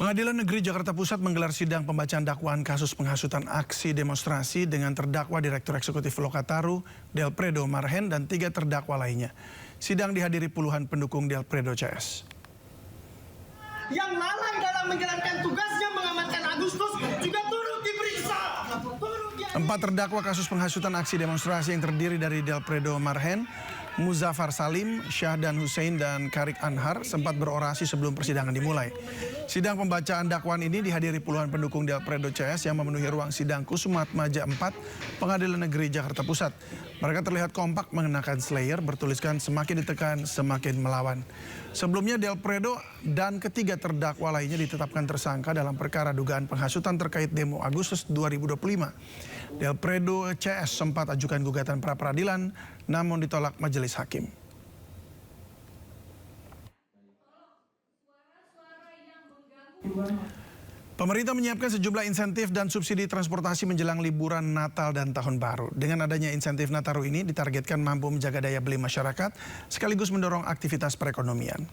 Pengadilan Negeri Jakarta Pusat menggelar sidang pembacaan dakwaan kasus penghasutan aksi demonstrasi dengan terdakwa Direktur Eksekutif Lokataru, Delpredo Marhen, dan 3 terdakwa lainnya. Sidang dihadiri puluhan pendukung Delpredo CS. Yang lalai dalam menjalankan tugasnya mengamankan Agustus juga turut diperiksa. 4 terdakwa kasus penghasutan aksi demonstrasi yang terdiri dari Delpredo Marhen, Muzaffar Salim, Syahdan Hussein, dan Karik Anhar sempat berorasi sebelum persidangan dimulai. Sidang pembacaan dakwaan ini dihadiri puluhan pendukung Delpredo CS yang memenuhi ruang sidang Kusumat Maja 4, Pengadilan Negeri Jakarta Pusat. Mereka terlihat kompak mengenakan slayer bertuliskan "semakin ditekan, semakin melawan". Sebelumnya Delpredo dan ketiga terdakwa lainnya ditetapkan tersangka dalam perkara dugaan penghasutan terkait demo Agustus 2025. Delpredo CS sempat ajukan gugatan pra peradilan, namun ditolak majelis hakim. Pemerintah menyiapkan sejumlah insentif dan subsidi transportasi menjelang liburan Natal dan Tahun Baru. Dengan adanya insentif Nataru ini ditargetkan mampu menjaga daya beli masyarakat sekaligus mendorong aktivitas perekonomian.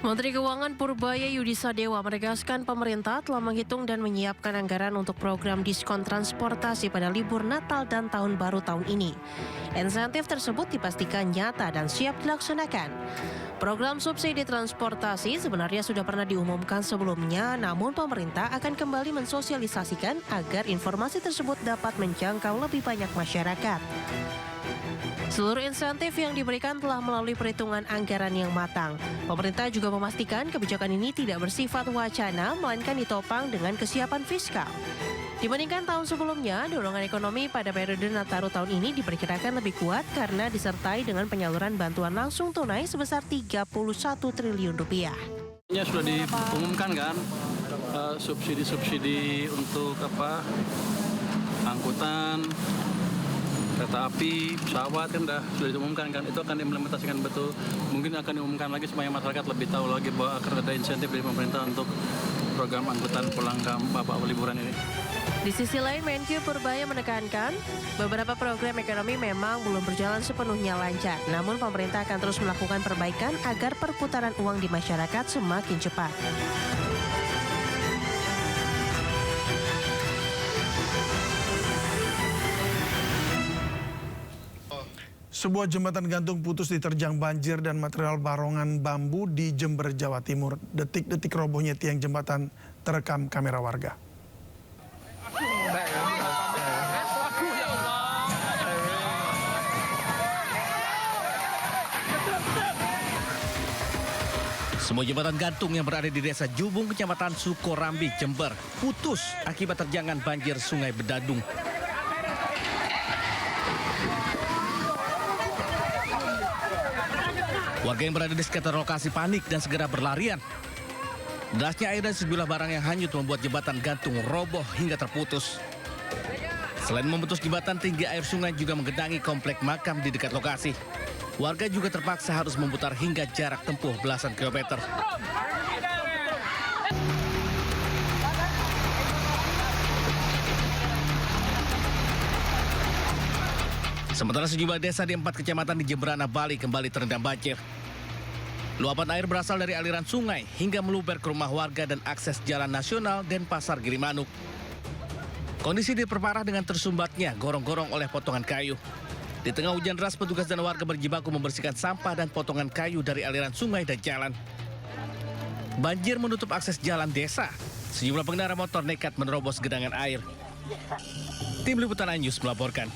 Menteri Keuangan Purbaya Yudisadewa menegaskan pemerintah telah menghitung dan menyiapkan anggaran untuk program diskon transportasi pada libur Natal dan Tahun Baru tahun ini. Insentif tersebut dipastikan nyata dan siap dilaksanakan. Program subsidi transportasi sebenarnya sudah pernah diumumkan sebelumnya, namun pemerintah akan kembali mensosialisasikan agar informasi tersebut dapat menjangkau lebih banyak masyarakat. Seluruh insentif yang diberikan telah melalui perhitungan anggaran yang matang. Pemerintah juga memastikan kebijakan ini tidak bersifat wacana, melainkan ditopang dengan kesiapan fiskal. Dibandingkan tahun sebelumnya, dorongan ekonomi pada periode Nataru tahun ini diperkirakan lebih kuat karena disertai dengan penyaluran bantuan langsung tunai sebesar 31 triliun rupiah. Sudah diumumkan kan subsidi-subsidi untuk angkutan, kereta api, pesawat kan sudah diumumkan kan, itu akan diimplementasikan betul. Mungkin akan diumumkan lagi supaya masyarakat lebih tahu lagi bahwa akan ada insentif dari pemerintah untuk program angkutan pulang ke liburan ini. Di sisi lain, Menkyu Purbaya menekankan beberapa program ekonomi memang belum berjalan sepenuhnya lancar. Namun pemerintah akan terus melakukan perbaikan agar perputaran uang di masyarakat semakin cepat. Sebuah jembatan gantung putus diterjang banjir dan material barongan bambu di Jember, Jawa Timur. Detik-detik robohnya tiang jembatan terekam kamera warga. Semua jembatan gantung yang berada di Desa Jubung, Kecamatan Sukorambi, Jember, putus akibat terjangan banjir Sungai Bedadung. Warga yang berada di sekitar lokasi panik dan segera berlarian. Derasnya air dan sejumlah barang yang hanyut membuat jembatan gantung roboh hingga terputus. Selain memutus jembatan, tinggi air sungai juga menggenangi komplek makam di dekat lokasi. Warga juga terpaksa harus memutar hingga jarak tempuh belasan kilometer. Sementara sejumlah desa di 4 kecamatan di Jemberana, Bali kembali terendam banjir. Luapan air berasal dari aliran sungai hingga meluber ke rumah warga dan akses jalan nasional Denpasar Gilimanuk. Kondisi diperparah dengan tersumbatnya gorong-gorong oleh potongan kayu. Di tengah hujan deras, petugas dan warga berjibaku membersihkan sampah dan potongan kayu dari aliran sungai dan jalan. Banjir menutup akses jalan desa. Sejumlah pengendara motor nekat menerobos genangan air. Tim Liputan iNews melaporkan.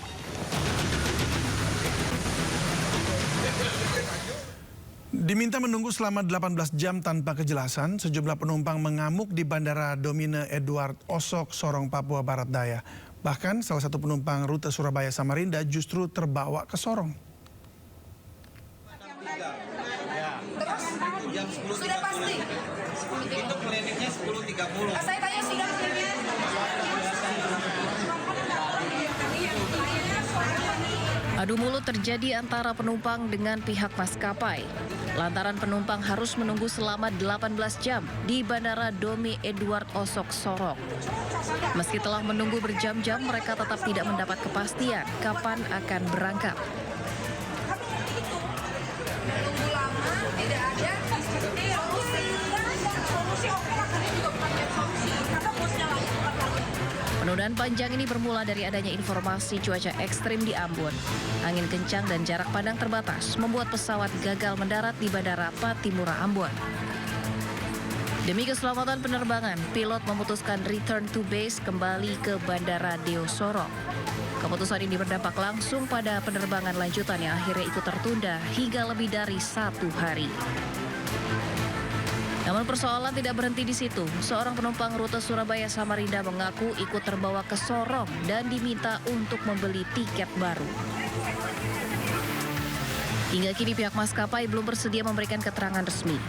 Diminta menunggu selama 18 jam tanpa kejelasan, sejumlah penumpang mengamuk di Bandara Domine Edward Osok, Sorong, Papua Barat Daya. Bahkan salah satu penumpang rute Surabaya-Samarinda justru terbawa ke Sorong. Terus jam 10.30. Sudah pasti. Itu kliniknya 10.30. Saya tanya sudah kliniknya. Adu mulut terjadi antara penumpang dengan pihak maskapai. Lantaran penumpang harus menunggu selama 18 jam di Bandara Domi Edward Osok, Sorong. Meski telah menunggu berjam-jam, mereka tetap tidak mendapat kepastian kapan akan berangkat. Tunggu lama, tidak ada Liburan panjang ini bermula dari adanya informasi cuaca ekstrim di Ambon. Angin kencang dan jarak pandang terbatas membuat pesawat gagal mendarat di Bandara Patimura, Ambon. Demi keselamatan penerbangan, pilot memutuskan return to base kembali ke Bandara Deo Sorong. Keputusan ini berdampak langsung pada penerbangan lanjutan yang akhirnya ikut tertunda hingga lebih dari 1 hari. Namun persoalan tidak berhenti di situ. Seorang penumpang rute Surabaya Samarinda mengaku ikut terbawa ke Sorong dan diminta untuk membeli tiket baru. Hingga kini pihak maskapai belum bersedia memberikan keterangan resmi.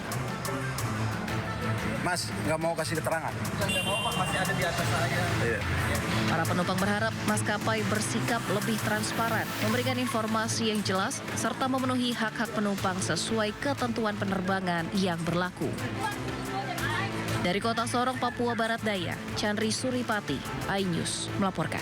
Mas, nggak mau kasih keterangan? Nggak mau Pak, masih ada di atas saya. Iya. Para penumpang berharap maskapai bersikap lebih transparan, memberikan informasi yang jelas, serta memenuhi hak-hak penumpang sesuai ketentuan penerbangan yang berlaku. Dari Kota Sorong, Papua Barat Daya, Chandri Suripati, iNews melaporkan.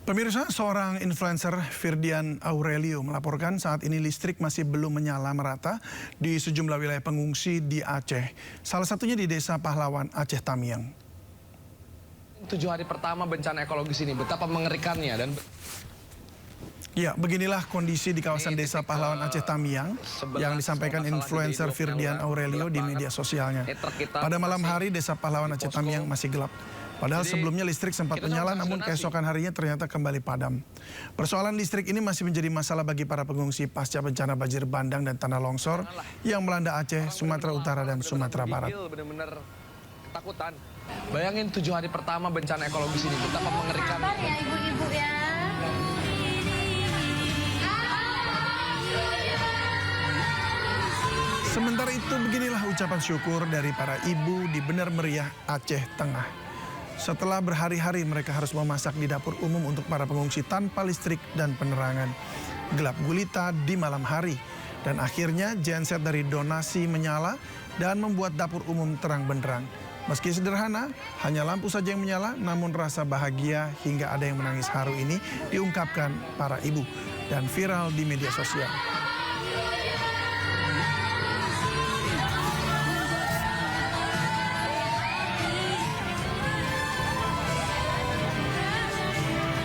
Pemirsa, seorang influencer Firdian Aurelio melaporkan saat ini listrik masih belum menyala merata di sejumlah wilayah pengungsi di Aceh. Salah satunya di Desa Pahlawan, Aceh Tamiang. 7 hari pertama bencana ekologis ini, betapa mengerikannya dan... Ya, beginilah kondisi di kawasan Desa Pahlawan Aceh Tamiang yang disampaikan influencer Firdian Aurelio di media sosialnya. Pada malam hari Desa Pahlawan Aceh Tamiang masih gelap. Padahal sebelumnya listrik sempat menyala namun keesokan harinya ternyata kembali padam. Persoalan listrik ini masih menjadi masalah bagi para pengungsi pasca bencana banjir bandang dan tanah longsor yang melanda Aceh, Sumatera Utara, dan Sumatera Barat. Benar-benar ketakutan. Bayangin 7 hari pertama bencana ekologis ini, betapa mengerikannya. Sabar ya ibu-ibu ya. Sementara itu beginilah ucapan syukur dari para ibu di Benar Meriah, Aceh Tengah. Setelah berhari-hari mereka harus memasak di dapur umum untuk para pengungsi tanpa listrik dan penerangan. Gelap gulita di malam hari. Dan akhirnya genset dari donasi menyala dan membuat dapur umum terang benderang. Meski sederhana, hanya lampu saja yang menyala, namun rasa bahagia hingga ada yang menangis haru ini diungkapkan para ibu dan viral di media sosial.